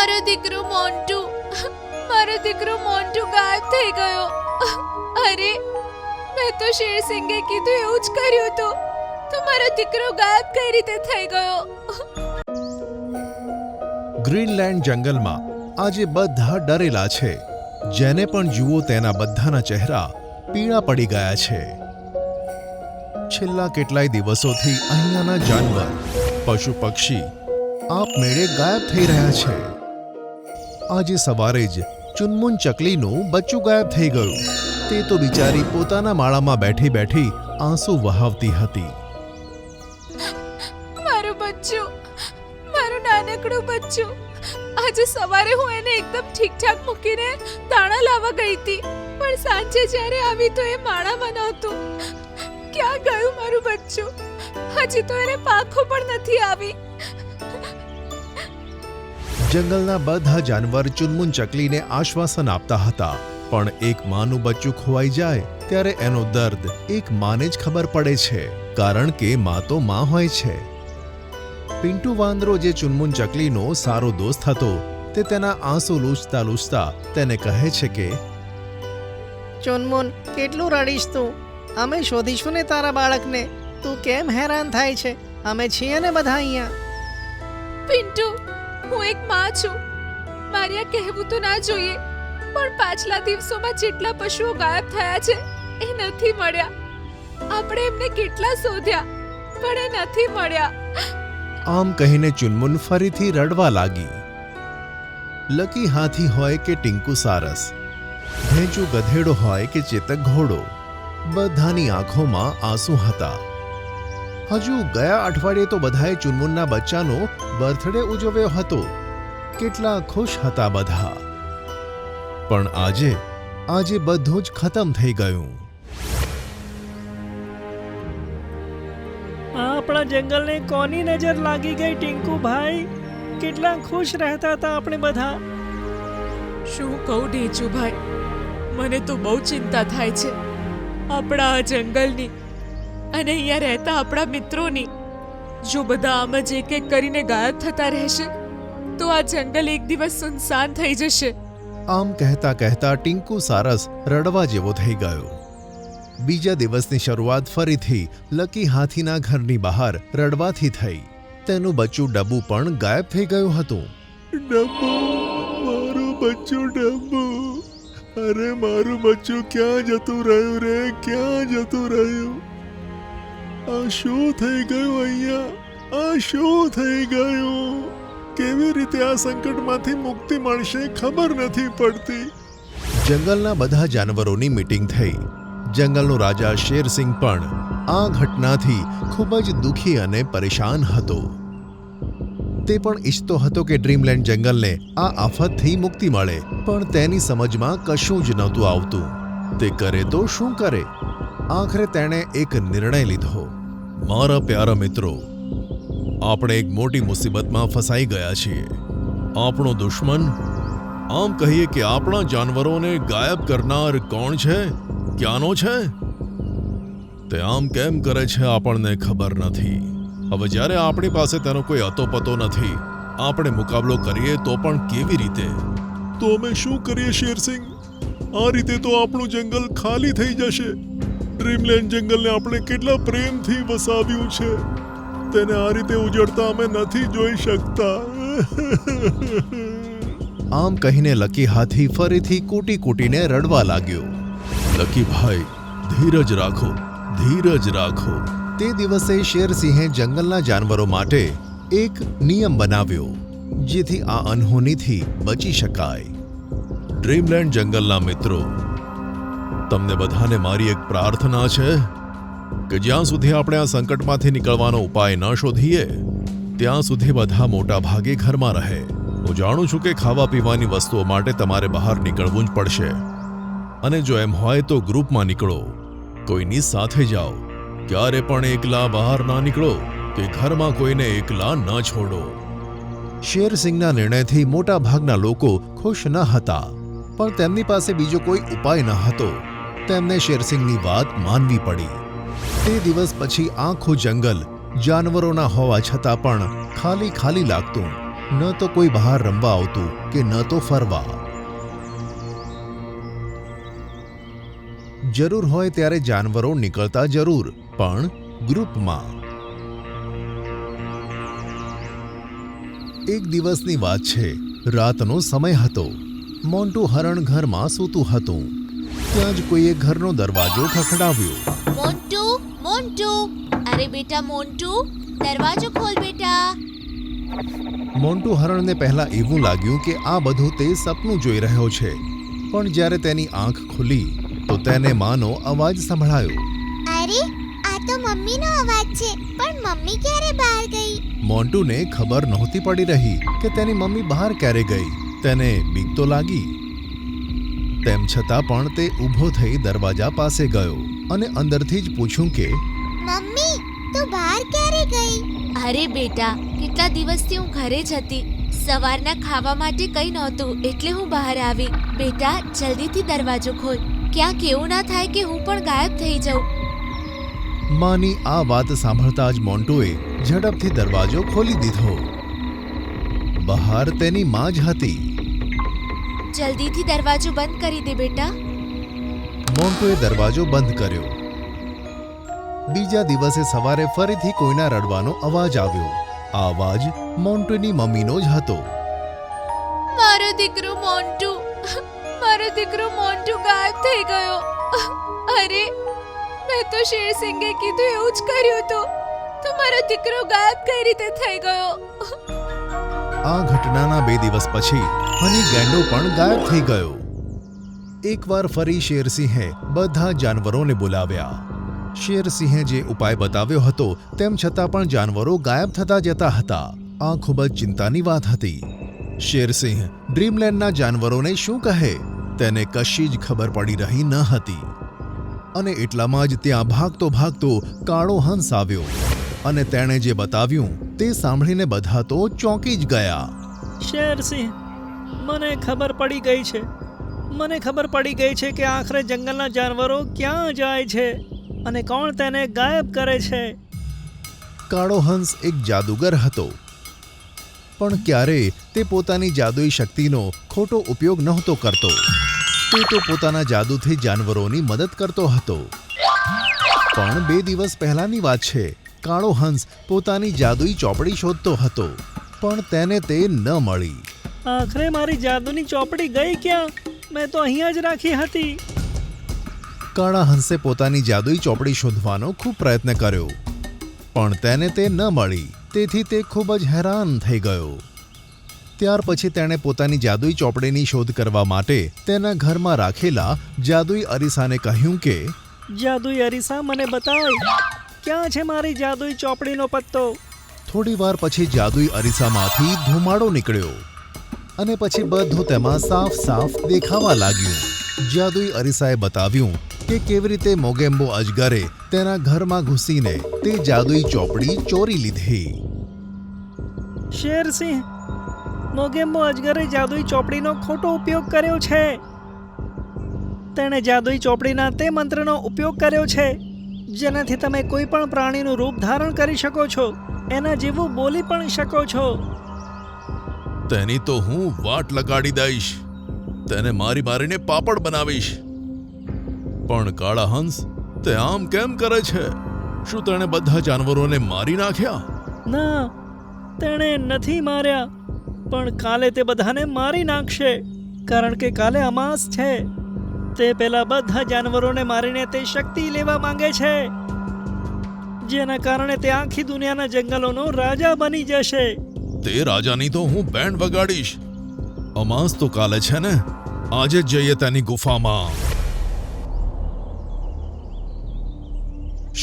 મારો દીકરો મોન્ટુ ગાયબ થઈ ગયો. અરે, મેં તો શેરસિંગે કીધું એવું જ કર્યું હતું. તો મારો દીકરો ગાયબ કઈ રીતે થઈ ગયો? ગ્રીનલેન્ડ જંગલમાં આજે બધા ડરેલા છે. જેને પણ જુઓ તેના બધાના ચહેરા પીળા પડી ગયા છે. છેલ્લા કેટલાય દિવસોથી અહીંયાના જાનવર, પશુ પક્ષી આપમેળે ગાયબ થઈ રહ્યા છે. આજે સવારે જ ચુનમુન ચકલીનું બચ્ચું ગાયબ થઈ ગયું. તે તો બિચારી પોતાના માળામાં બેઠી બેઠી આંસુ વહાવતી હતી. મારું બચ્ચું, મારું નાનકડું બચ્ચું. આજે સવારે હું એને એકદમ ઠીકઠાક મૂકીને દાણા લાવવા ગઈ હતી, પણ સાંજે જ્યારે આવી તો એ માળામાં નહોતું. ક્યાં ગયું મારું બચ્ચું? હજી તો એને પાંખો પણ નથી આવી. જંગલના બધા જાનવર ચુનમુન ચકલીને આશ્વાસન આપતા હતા, પણ એક માનું બચ્ચું ખોવાઈ જાય ત્યારે એનો દર્દ એક માને જ ખબર પડે છે, કારણ કે માં તો માં હોય છે. પિન્ટુ વાંદરો, જે ચુનમુન ચકલીનો સારો દોસ્ત હતો, તે તેના આંસુ લૂછતા લૂછતા તેને કહે છે કે, ચુનમુન, કેટલું રડીશ તું? અમે શોધીશું ને તારા બાળકને. તું કેમ હેરાન થાય છે? અમે છીએ ને બધા અહીંયા. પિન્ટુ, હું એક માં છું. મારે આ કહેવું તો ના જોઈએ, પણ પાછલા દિવસોમાં જેટલા પશુઓ ગાયબ થયા છે એ નથી મળ્યા. આપણે એમને કેટલા શોધ્યા, પણ એ નથી મળ્યા. આમ કહીને ચુનમુન ફરીથી રડવા લાગી. લકી હાથી હોય કે ટિંકુ સારસ, ભેંચું ગધેડો હોય કે ચેતક ઘોડો, બધાની આંખોમાં આંસુ હતા. હજુ ગયા અઠવાડિયે તો બધાએ ચુનમુનના બચ્ચાનો બર્થડે ઉજવ્યો હતો. કેટલા ખુશ હતા બધા. પણ આજે બધું જ ખતમ થઈ ગયું. આપણા જંગલને કોની નજર લાગી ગઈ ટિંકુ ભાઈ? કેટલા ખુશ રહેતા હતા આપણે બધા. શું કહું ઢેચુભાઈ, મને તો બહુ ચિંતા થાય છે આપણા આ જંગલની અને અહીંયા રહેતા આપણા મિત્રોની. જો બધા આમ જ એક એક કરીને ગાયબ થતા રહેશે તો આ જંગલ એક દિવસ સુનસાન થઈ જશે. આમ કહેતા કહેતા ટિંકુ સારસ રડવા જેવો થઈ ગયો. બીજા દિવસની શરૂઆત ફરીથી લકી હાથીના ઘરની બહાર રડવાથી થઈ. તેનું બચ્ચું ડબ્બુ પણ ગાયબ થઈ ગયું હતું. ડબ્બુ, મારું બચ્ચું ડબ્બુ. અરે, મારું બચ્ચું ક્યાં જતું રહ્યું રે? ક્યાં જતું રહ્યું? આ શું થઈ ગયું અહીંયા? આ શું થઈ ગયું? કેવી રીતે આ સંકટમાંથી મુક્તિ મળશે ખબર નથી પડતી. જંગલના બધા જાનવરોની મીટિંગ થઈ. જંગલનો રાજા શેરસિંહ પણ આ ઘટનાથી ખૂબ જ દુઃખી અને પરેશાન હતો. તે પણ ઈચ્છતો હતો કે ડ્રીમલેન્ડ જંગલને આ આફતથી મુક્તિ મળે, પણ તેની સમજમાં કશું જ નહોતું આવતું. તે કરે તો શું કરે? આખરે તેણે એક નિર્ણય લીધો. મારા પ્યારા મિત્રો, આપણે એક મોટી મુસીબતમાં ફસાઈ ગયા છીએ. આપણો દુશ્મન, આમ કહીએ કે આપણા જાનવરોને ગાયબ કરનાર કોણ છે, ક્યાંનો છે? તે આમ કેમ કરે છે આપણને ખબર નથી. હવે જ્યારે આપણી પાસે તેનો કોઈ અતોપતો નથી, આપણે મુકાબલો કરીએ તો પણ કેવી રીતે? તો અમે શું કરીએ શેરસિંહ? આ રીતે તો આપણું જંગલ ખાલી થઈ જશે. ડ્રીમલેન્ડ જંગલને આપણે કેટલા પ્રેમથી વસાવ્યું છે, તેને આ રીતે ઉજળતા અમે નથી જોઈ શકતા. આમ કહીને લકી હાથી ફરીથી કૂટી કૂટીને રડવા લાગ્યો. લકી ભાઈ, ધીરજ રાખો, ધીરજ રાખો. તે દિવસે શેરસિંહે જંગલના જાનવરો માટે એક નિયમ બનાવ્યો, જેથી આ અનહોનીથી બચી શકાય. ડ્રીમલેન્ડ જંગલના મિત્રો, તમને બધાને મારી એક પ્રાર્થના છે કે જ્યાં સુધી આપણે આ સંકટમાંથી નીકળવાનો ઉપાય ન શોધીએ ત્યાં સુધી બધા મોટા ભાગે ઘરમાં રહે. હું જાણું છું કે ખાવા પીવાની વસ્તુઓ માટે તમારે બહાર નીકળવું જ પડશે, અને જો એમ હોય તો ગ્રુપમાં નીકળો, કોઈની સાથે જાઓ. ક્યારે પણ એકલા બહાર ના નીકળો કે ઘરમાં કોઈને એકલા ન છોડો. શેરસિંહના નિર્ણયથી મોટા ભાગના લોકો ખુશ ન હતા, પણ તેમની પાસે બીજો કોઈ ઉપાય ન હતો. તેમને શેરસિંહની વાત માનવી પડી. તે દિવસ પછી આખું જંગલ જાનવરોના હોવા છતાં પણ ખાલી ખાલી લાગતું. ન તો કોઈ બહાર રમવા આવતું કે ન તો ફરવા. જરૂર હોય ત્યારે જાનવરો નીકળતા જરૂર, પણ ગ્રુપમાં. એક દિવસની વાત છે. રાતનો સમય હતો. મોન્ટુ હરણ ઘરમાં સૂતું હતું. ત્યાં જ કોઈએ ઘરનો દરવાજો ખખડાવ્યો. મોન્ટુ, મોન્ટુ, અરે બેટા મોન્ટુ, દરવાજો ખોલ બેટા. મોન્ટુ હરણને પહેલા એવું લાગ્યું કે આ બધું તે સપનું જોઈ રહ્યો છે, પણ જ્યારે તેની આંખ ખુલી તો તેને માનો અવાજ સંભળાયો. અરે આ તો મમ્મીનો અવાજ છે, પણ મમ્મી ક્યારે બહાર ગઈ? મોન્ટુને ખબર નહોતી પડી રહી કે તેની મમ્મી બહાર ક્યારે ગઈ. તેને બીક તો લાગી. તેમ છતાં પણ તે ઊભો થઈ દરવાજા પાસે ગયો અને અંદરથી જ પૂછ્યું કે મમ્મી તું બહાર ક્યારે ગઈ? અરે બેટા, કેટલા દિવસથી હું ઘરે જ હતી. સવારના ખાવા માટે કંઈ નહોતું એટલે હું બહાર આવી. બેટા જલ્દીથી દરવાજો ખોલ, ક્યાંક એવું ના થાય કે હું પણ ગાયબ થઈ જાઉં. માની આ વાત સાંભળતા જ મોન્ટુએ ઝડપથી દરવાજો ખોલી દીધો. બહાર તેની માં જ હતી. જલ્દીથી દરવાજો બંધ કરી દે બેટા. મોન્ટુએ દરવાજો બંધ કર્યો. બીજા દિવસે સવારે ફરીથી કોઈના રડવાનો અવાજ આવ્યો. આ અવાજ મોન્ટુની મમ્મીનો જ હતો. મારો દીકરો મોન્ટુ, મારો દીકરો મોન્ટુ ગાયબ થઈ ગયો. અરે મેં તો શેરસિંગે કીધું એવું જ કર્યું હતું, તો મારો દીકરો ગાયબ કઈ રીતે થઈ ગયો? આ ઘટનાના 2 દિવસ પછી હની ગેંડો પણ ગાયબ થઈ ગયો. એકવાર ફરી શેરસિંહે બધા જાનવરોને બોલાવ્યા. શેરસિંહે જે ઉપાય બતાવ્યો હતો તેમ છતાં પણ જાનવરો ગાયબ થતા જતા હતા. આ ખૂબ જ ચિંતાની વાત હતી. શેરસિંહ ડ્રીમલેન્ડના જાનવરોને શું કહે તેને કશી જ ખબર પડી રહી ન હતી. અને એટલામાં જ ત્યાં ભાગતો ભાગતો કાળો હંસ આવ્યો અને તેણે જે બતાવ્યું તે સાંભળીને બધા તો ચોંકી જ ગયા. શેરસિંહ, મને ખબર પડી ગઈ છે. મને ખબર પડી ગઈ છે કે આખરે જંગલના જાનવરો ક્યાં જાય છે અને કોણ તેને ગાયબ કરે છે. કાળો હંસ એક જાદુગર હતો, પણ ક્યારેય તે પોતાની જાદુઈ શક્તિનો ખોટો ઉપયોગ નહોતો કરતો. તે તો પોતાના જાદુથી જાનવરોની મદદ કરતો હતો. પણ 2 દિવસ પહેલાની વાત છે. કાળો હંસ પોતાની જાદુઈ ચોપડી શોધતો હતો, પણ તેને તે ન મળી. આખરે મારી જાદુની ચોપડી ગઈ ક્યાં? મેં તો અહીંયા જ રાખી હતી. કાળા હંસે પોતાની જાદુઈ ચોપડી શોધવાનો ખૂબ પ્રયત્ન કર્યો, પણ તેને તે ન મળી. તેથી તે ખૂબ જ હેરાન થઈ ગયો. ત્યાર પછી તેણે પોતાની જાદુઈ ચોપડીની શોધ કરવા માટે તેના ઘરમાં રાખેલા જાદુઈ અરીસાને કહ્યું કે જાદુઈ અરીસા, મને બતાવ, ક્યાં છે મારી જાદુઈ ચોપડીનો પત્તો? થોડી વાર પછી જાદુઈ અરીસામાંથી ધુમાડો નીકળ્યો અને પછી બધું તેમાં સાફ સાફ દેખાવા લાગ્યું. જાદુઈ અરીસાએ બતાવ્યું કે કેવી રીતે મોગેમ્બો અજગરે તેના ઘરમાં ઘૂસીને તે જાદુઈ ચોપડી ચોરી લીધી. શેરસિંહ, મોગેમ્બો અજગરે જાદુઈ ચોપડીનો ખોટો ઉપયોગ કર્યો છે. તેણે જાદુઈ ચોપડીના તે મંત્રનો ઉપયોગ કર્યો છે જેનાથી તમે કોઈ પણ પ્રાણીનું રૂપ ધારણ કરી શકો છો, એના જેવું બોલી પણ શકો છો. તેની તો હું વાટ લગાડી દઈશ. તેને મારીને પાપડ બનાવીશ. પણ કાળા હંસ, તે આમ કેમ કરે છે? શું તેણે બધા જાનવરોને મારી નાખ્યા? ના, તેણે નથી માર્યા, પણ કાલે તે બધાને મારી નાખશે, કારણ કે કાલે અમાસ છે. તે પેલા બધા જાનવરોને મારીને તે શક્તિ લેવા માંગે છે, જેના કારણે તે આખી દુનિયાના જંગલોનો રાજા બની જશે. તે રાજાની તો હું બેન્ડ વગાડીશ. અમાસ તો કાલે છે ને, આજે જ જઈએ તેની ગુફામાં.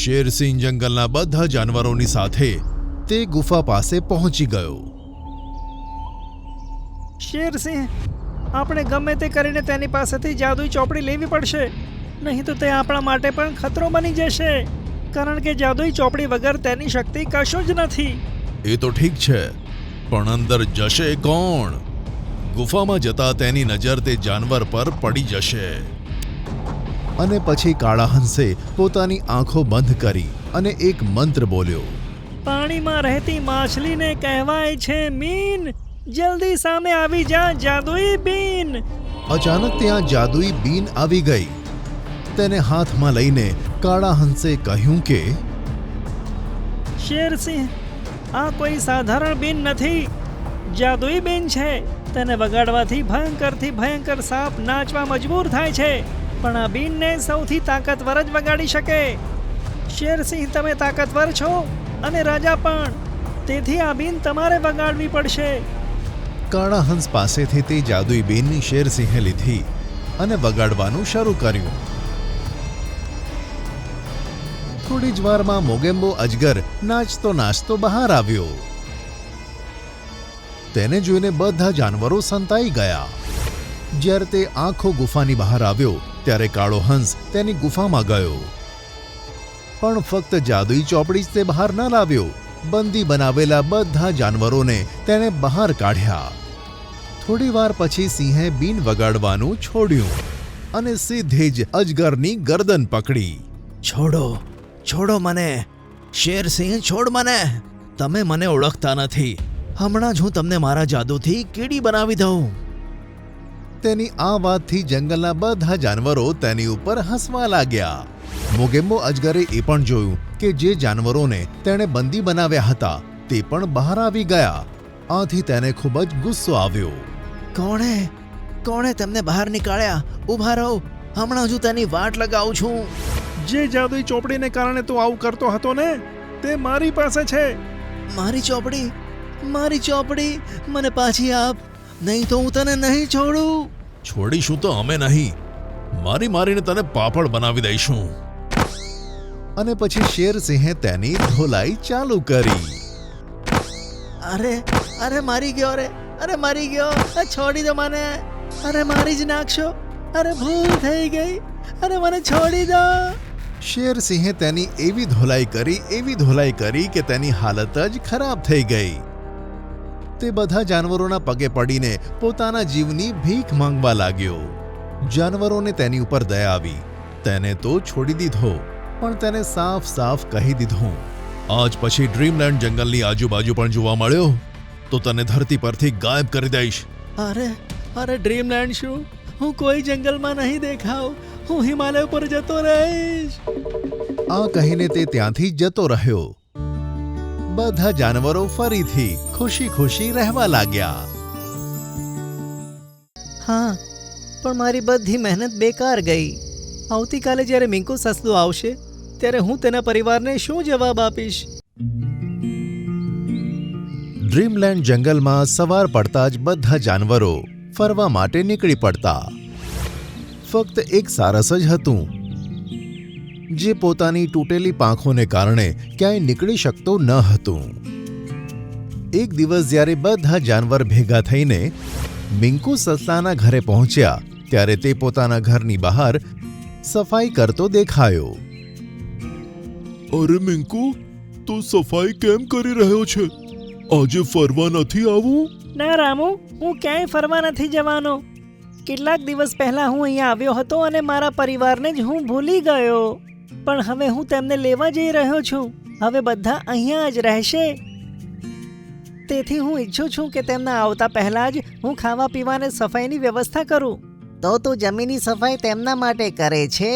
શેરસિંહ જંગલના બધા જાનવરોની સાથે તે ગુફા પાસે પહોંચી ગયો. શેરસિંહ, આપણે ગમે તે કરીને તેની પાસેથી જાદુઈ ચોપડી લેવી પડશે, નહીં તો તે આપણા માટે પણ ખતરો બની જશે, કારણ કે જાદુઈ ચોપડી વગર તેની શક્તિ કશું જ નથી. એ તો ઠીક છે, પણ અંદર જશે કોણ? ગુફામાં જતા તેની નજર તે જાનવર પર પડી જશે. અને પછી કાળા હંસે પોતાની આંખો બંધ કરી અને એક મંત્ર બોલ્યો. પાણીમાં રહેતી માછલીને કહેવાય છે મીન, જલ્દી સામે આવી જા જાદુઈ બીન. અચાનક ત્યાં જાદુઈ બીન આવી ગઈ. તેને હાથમાં લઈને કાળા હંસે કહ્યું કે શેરસિંહ, આ કોઈ સાધારણ બીન નથી, જાદુઈ બીન છે. તેને વગાડવાથી ભયંકરથી ભયંકર સાપ નાચવા મજબૂર થાય છે, પણ આ બીનને સૌથી તાકાતવર જ વગાડી શકે. શેરસિંહ, તમે તાકાતવર છો અને રાજા પણ, તેથી આ બીન તમારે વગાડવી પડશે. કાળા હંસ પાસેથી તે જાદુઈ બીનની શેરસિંહે લીધી અને વગાડવાનું શરૂ કર્યું. થોડી જ વારમાં મોગેમ્બો અજગર નાચતો નાચતો બહાર આવ્યો. તેને જોઈને બધા જાનવરો સંતાઈ ગયા. જ્યારે તે આખો ગુફાની બહાર આવ્યો ત્યારે કાળો હંસ તેની ગુફામાં ગયો, પણ ફક્ત જાદુઈ ચોપડી જ તે બહાર ન લાવ્યો. બંદી બનાવેલા બધા જાનવરોને તેણે બહાર કાઢ્યા. થોડી વાર પછી સિંહે બીન વગાડવાનું છોડ્યું અને સીધે જ અજગરની ગરદન પકડી. છોડો, છોડો મને, શેરસિંહ, છોડ મને. તમે મને ઓળખતા નથી. હમણાં જ હું તમને મારા જાદુથી કીડી બનાવી દઉં. તેની આ વાતથી જંગલના બધા જાનવરો તેની ઉપર હસવા લાગ્યા. મોગેમ્બો અજગરે એ પણ જોયું કે જે જાનવરોને તેણે બંદી બનાવ્યા હતા તે પણ બહાર આવી ગયા. આથી તેને ખૂબ જ ગુસ્સો આવ્યો. કોણે તેમને બહાર નીકાળ્યા? ઊભા રહો, હમણાં જ તેની વાટ લગાવું છું. જે જાદુઈ ચોપડીને કારણે તું આવું કરતો હતો ને, તે મારી પાસે છે. મારી ચોપડી, મારી ચોપડી મને પાછી આપ, નહીં તો હું તને નહીં છોડું. છોડીશું તો અમે નહીં, મારીને તને પાપડ બનાવી દઈશું. અને પછી શેરસિંહે તેની ધોલાઈ ચાલુ કરી. અરે મારી ગયો, અરે મારી ગયો, છોડી દો મને, અરે મારી જ નાખશો, અરે ભૂલ થઈ ગઈ, અરે મને છોડી દો. શેરસિંહે તેની એવી ધોલાઈ કરી કે તેની હાલત જ ખરાબ થઈ ગઈ. તે બધા જાનવરોના પગે પડીને પોતાના જીવની ભીખ માંગવા લાગ્યો. જાનવરોને તેની ઉપર દયા આવી. તેને તો છોડી દીધો, પણ તેને સાફ કહી દીધું, આજ પછી ડ્રીમલેન્ડ જંગલની આજુબાજુ પણ જોવા મળ્યો તો તને ધરતી પરથી ગાયબ કરી દઈશ. અરે ડ્રીમલેન્ડ શું? હું કોઈ જંગલમાં નહીં દેખાવ, હું હિમાલય પર જતો રહીશ. આ કહીને તે ત્યાંથી જતો રહ્યો. બધા જાનવરો ફરીથી ખુશી રહેવા લાગ્યા. હા, પણ મારી બધી મહેનત બેકાર ગઈ. આવતીકાલે જ્યારે મિંકુ સસલું આવશે ત્યારે હું તેના પરિવારને શું જવાબ આપીશ? ડ્રીમલેન્ડ જંગલમાં સવાર પડતા જ બધા જાનવરો ફરવા માટે નીકળી પડતા. ફક્ત એક સારસ જ હતું જે પોતાની તૂટેલી પાંખોને કારણે ક્યાંય નીકળી શકતો ન હતું. એક દિવસ જ્યારે બધા જાનવર ભેગા થઈને મિંકુ સસલાના ઘરે પહોંચ્યા ત્યારે તે પોતાના ઘરની બહાર સફાઈ કરતો દેખાયો. અરે મિંકુ, તું સફાઈ કેમ કરી રહ્યો છે? આજે ફરવા નથી આવું? ના રામુ, હું ક્યાંય ફરવા નથી જવાનો. કેટલાક દિવસ પહેલા હું અહીંયા આવ્યો હતો અને મારા પરિવારને જ હું ભૂલી ગયો. પણ હવે હું તેમને લેવા જઈ રહ્યો છું. હવે બધા અહીંયા જ રહેશે. તેથી હું ઈચ્છું છું કે તેમના આવતા પહેલા જ હું ખાવા પીવાને સફાઈની વ્યવસ્થા કરું. તો તું જમીનની સફાઈ તેમના માટે કરે છે?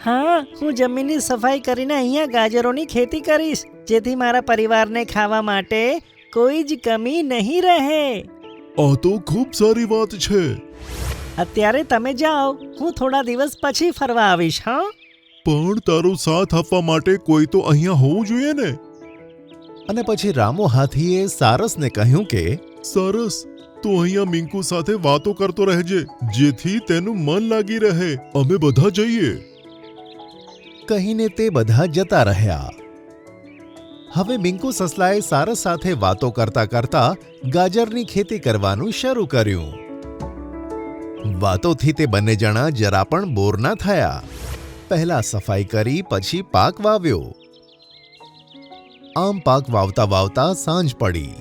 હા, હું જમીનની સફાઈ કરીને અહીંયા ગાજરોની ખેતી કરીશ, જેથી મારા પરિવારને ખાવા માટે કોઈ જ કમી નહીં રહે. આ તો ખૂબ સારી વાત છે. અત્યારે તમે જાઓ, હું થોડા દિવસ પછી ફરવા આવીશ. હા, પણ તારો સાથ આપવા માટે કોઈ તો અહીંયા હોવું જોઈએ ને. અને પછી રામો હાથીએ સારસને કહ્યું કે સરસ, તું અહીંયા મિંકુ સાથે વાતો કરતો રહેજે, જેથી તેનું મન લાગી રહે. અમે બધા જઈએ. કહીને તે બધા જતા રહ્યા. હવે મિંકુ સસલાએ સારસ સાથે વાતો કરતા ગાજરની ખેતી કરવાનું શરૂ કર્યું. વાતોથી તે બંને જણા જરા પણ બોર ના થયા. પહેલા સફાઈ કરી, પછી પાક વાવ્યો. આમ પાક વાવતા સાંજ પડી.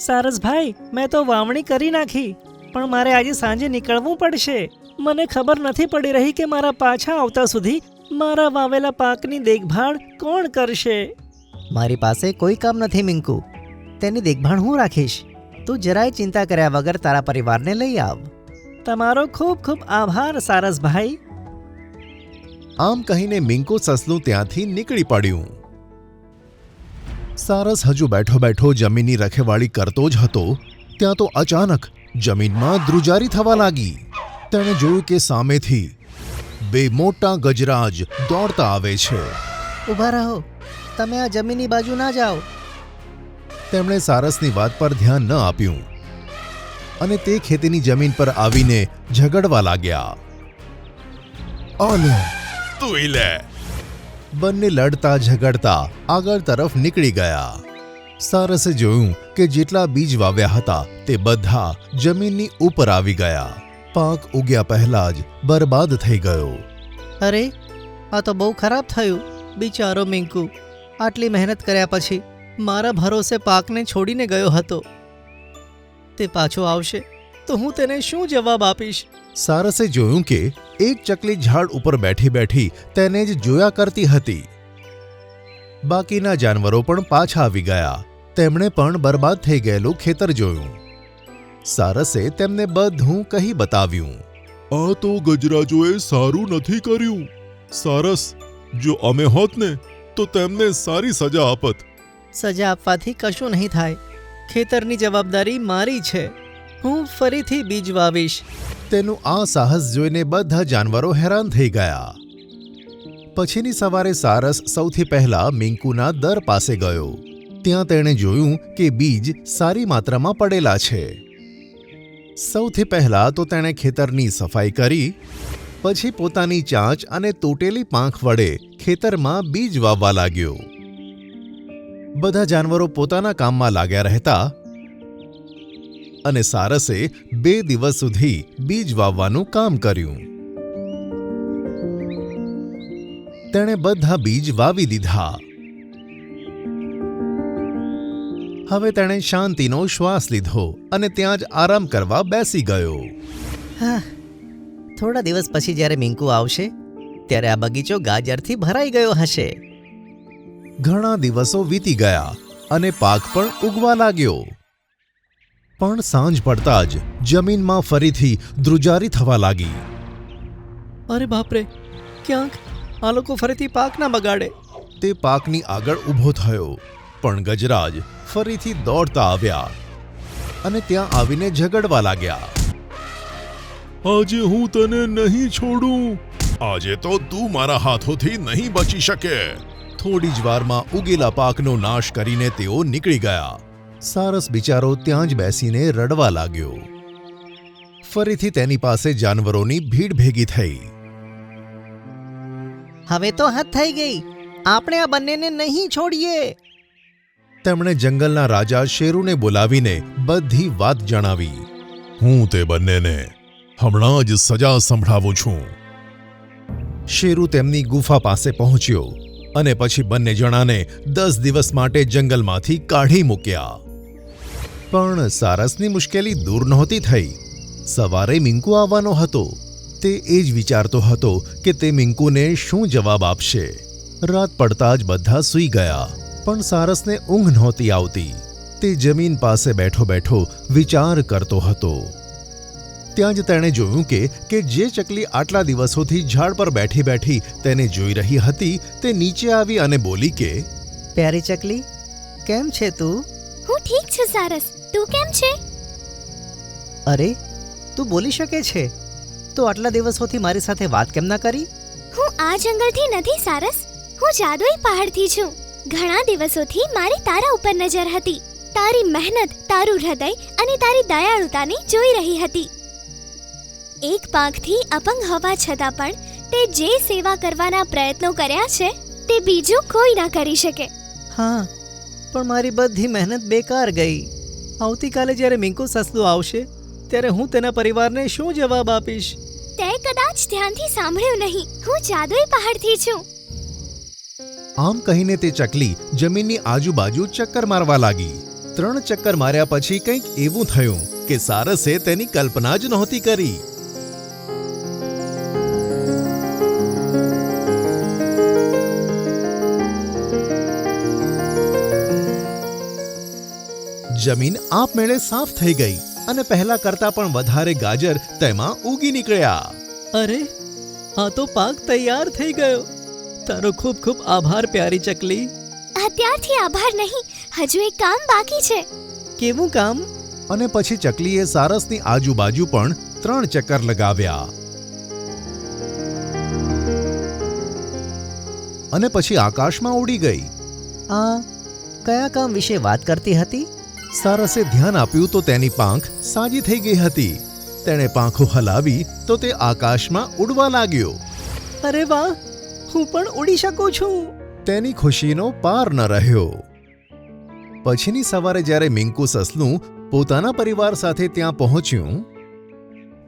સારસભાઈ, મેં તો વાવણી કરી નાખી, પણ મારે આજે સાંજે નીકળવું પડશે. મને ખબર નથી પડી રહી કે મારા પાછા આવતા સુધી મારા વાવેલા પાકની દેખભાળ કોણ કરશે. મારી પાસે કોઈ કામ નથી મિંકુ. તેની દેખભાળ હું રાખીશ. તું જરાય ચિંતા કર્યા વગર તારા પરિવારને લઈ આવ. તમારો ખૂબ ખૂબ આભાર સારસભાઈ. આમ કહીને મિંકુ સસલું ત્યાંથી નીકળી પડ્યું. સારસ હજુ બેઠો બેઠો જમીનની રખેવાળી કરતો જ હતો ત્યાં તો અચાનક જમીનમાં ધ્રુજારી થવા લાગી. તેણે જોયું કે સામેથી બે મોટા ગજરાજ દોડતા આવે છે. ઊભા રહો, તમે આ જમીનની બાજુ ના જાઓ. તેમણે સારસની વાત પર ધ્યાન ન આપ્યું અને તે ખેતીની જમીન પર આવીને ઝઘડવા લાગ્યા. ઓલે તું લે! બંને લડતા ઝઘડતા આગળ તરફ નીકળી ગયા. સારસે જોયું કે જેટલા બીજ વાવ્યા હતા તે બધા જમીનની ઉપર આવી ગયા. પાક ઉગ્યા પહેલા જ બરબાદ થઈ ગયો. અરે, આ તો બહુ ખરાબ થયું. બિચારો મિંકુ આટલી મહેનત કર્યા પછી મારા ભરોસે પાકને છોડીને ગયો હતો. તે પાછો આવશે તો હું તેને શું જવાબ આપીશ? સારસે જોયું કે એક ચકલી ઝાડ ઉપર બેઠી બેઠી તેને જ જોયા કરતી હતી. બાકીના જાનવરો પણ પાછા આવી ગયા. તેમણે પણ બરબાદ થઈ ગયેલું ખેતર જોયું. સારસે તેમને બધું કહી બતાવ્યું. આ તો ગજરાજોએ સારું નથી કર્યું. સારસ, જો અમે હોત ને તો તેમને સારી સજા આપત. સજા આપવાથી કશું નહીં થાય. ખેતરની જવાબદારી મારી છે. હું ફરીથી બીજ વાવીશ. તેનું આ સાહસ જોઈને બધા જાનવરો હેરાન થઈ ગયા. પછીની સવારે સારસ સૌથી પહેલા મિંકુના દર પાસે ગયો. ત્યાં તેણે જોયું કે બીજ સારી માત્રામાં પડેલા છે. સૌથી પહેલા તો તેણે ખેતરની સફાઈ કરી. પછી પોતાની ચાંચ અને તૂટેલી પાંખ વડે ખેતરમાં બીજ વાવવા લાગ્યો. બધા જાનવરો પોતાના કામમાં લાગ્યા રહેતા અને સારસે 2 દિવસ સુધી બીજ વાવવાનું કામ કર્યું. તેણે બધા બીજ વાવી દીધા. હવે તેણે શાંતિનો શ્વાસ લીધો અને ત્યાં જ આરામ કરવા બેસી ગયો. હા, થોડા દિવસ પછી જ્યારે મિંકુ આવશે ત્યારે આ બગીચો ગાજરથી ભરાઈ ગયો હશે. ઘણા દિવસો વીતી ગયા અને પાક પણ ઉગવા લાગ્યો. પણ સાંજ પડતા જ જમીનમાં ફરીથી ધ્રુજારી થવા લાગી. અરે બાપરે, ક્યાંક આ લોકો ફરીથી પાક ના બગાડે. તે પાકની આગળ ઊભો થયો પણ ગજરાજ ફરીથી દોડતા આવ્યા અને ત્યાં આવીને ઝઘડવા લાગ્યા. આજે હું તને નહીં છોડું. આજે તો તું મારા હાથોથી નહીં બચી શકે. થોડી જ વારમાં ઉગેલા પાકનો નાશ કરીને તેઓ નીકળી ગયા. સારસ બિચારો ત્યાં જ બેસીને રડવા લાગ્યો. ફરીથી તેની પાસે જાનવરોની ભીડ ભેગી થઈ. હવે તો હદ થઈ ગઈ. આપણે આ બંનેને નહીં છોડીએ. તેમણે જંગલના રાજા શેરુને બોલાવીને બધી વાત જણાવી. હું તે બંનેને હમણાં જ સજા સંભળાવું છું. શેરુ તેમની ગુફા પાસે પહોંચ્યો અને પછી બંને જણાને 10 દિવસ માટે જંગલમાંથી કાઢી મૂક્યા. પણ સારસની મુશ્કેલી દૂર નહોતી થઈ. સવારે મિંકુ આવવાનો હતો. તે એ જ વિચારતો હતો કે તે મિંકુને શું જવાબ આપશે. રાત પડતા જ બધા સૂઈ ગયા પણ સારસને ઊંઘ નહોતી આવતી. તે જમીન પાસે બેઠો બેઠો વિચાર કરતો હતો. ત્યાં જ તેણે જોયું કે જે ચકલી આટલા દિવસોથી ઝાડ પર બેઠી બેઠી તેને જોઈ રહી હતી તે નીચે આવી અને બોલી કે, પ્યારી ચકલી, કેમ છે તું? હું ઠીક છું સારસ, તું કેમ છે? અરે, તું બોલી શકે છે તો આટલા દિવસોથી મારી સાથે વાત કેમ ના કરી? હું આ જંગલથી નથી સારસ, હું જાદુઈ પહાડથી છું. ઘણા દિવસોથી મારી તારા ઉપર નજર હતી. તારી મહેનત, તારું હૃદય અને તારી દયાળુતાને જોઈ રહી હતી. એક પાંખથી અપંગ હોવા છતાં પણ તે જે સેવા કરવાના પ્રયત્નો કર્યા છે તે બીજું કોઈ ના કરી શકે. હા, પણ મારી બધી મહેનત બેકાર ગઈ. આવતીકાલે જ્યારે મિંકુ સસલું આવશે ત્યારે હું તેના પરિવારને શું જવાબ આપીશ? તે કદાચ ધ્યાનથી સાંભળ્યું નહીં. હું જાદુઈ પહાડથી છું. આમ કહીને તે ચકલી જમીનની આજુબાજુ ચક્કર મારવા લાગી. 3 ચક્કર માર્યા પછી કંઈક એવું થયું કે સારસે તેની કલ્પના જ નહોતી કરી. જમીન આપમેળે સાફ થઈ ગઈ અને પહેલા કરતા પણ વધારે ગાજર તેમાં ઉગી નીકળ્યા. અરે આ તો પાક તૈયાર થઈ ગયો. તારો ખૂબ ખૂબ આભાર પ્યારી ચકલી. અત્યારથી આભાર નહીં, હજુ એક કામ બાકી છે. કેવું કામ? અને પછી ચકલીએ સારસની આજુબાજુ પણ 3 ચક્કર લગાવ્યા. અને પછી આકાશમાં ઉડી ગઈ. આ કયા કામ વિશે વાત કરતી હતી? સારસે ધ્યાન આપ્યું તો તેની પાંખ સાજી થઈ ગઈ હતી. તેણે પાંખો હલાવી તો તે આકાશમાં ઉડવા લાગ્યો. અરે વાહ, હું પણ ઉડી શકું છું. તેની ખુશીનો પાર ન રહ્યો. પછીની સવારે જ્યારે મિંકુ સસલું પોતાના પરિવાર સાથે ત્યાં પહોંચ્યું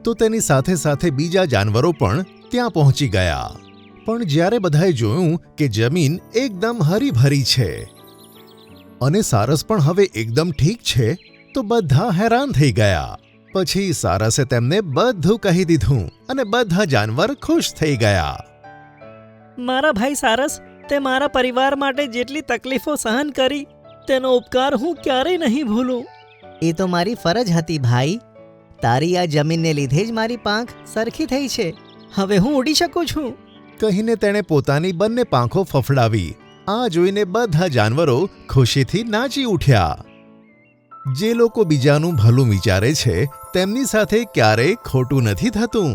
તો તેની સાથે સાથે બીજા જાનવરો પણ ત્યાં પહોંચી ગયા. પણ જ્યારે બધાએ જોયું કે જમીન એકદમ હરીભરી છે અને સારસ પણ હવે એકદમ ઠીક છે તો બધા હેરાન થઈ ગયા. પછી સારસે તેમને બધું કહી દીધું અને બધા જાનવર ખુશ થઈ ગયા. મારા ભાઈ સારસ, તે મારા પરિવાર માટે જેટલી તકલીફો સહન કરી તેનો ઉપકાર હું ક્યારેય નહીં ભૂલું. એ તો મારી ફરજ હતી ભાઈ. તારી આ જમીનને લીધે જ મારી પાંખ સરખી થઈ છે. હવે હું ઉડી શકું છું. કહીને તેણે પોતાની બંને પાંખો ફફડાવી. આ જોઈને બધા જાનવરો ખુશીથી નાચી ઉઠ્યા. જે લોકો બીજાનું ભલું વિચારે છે તેમની સાથે ક્યારેય ખોટું નથી થતું.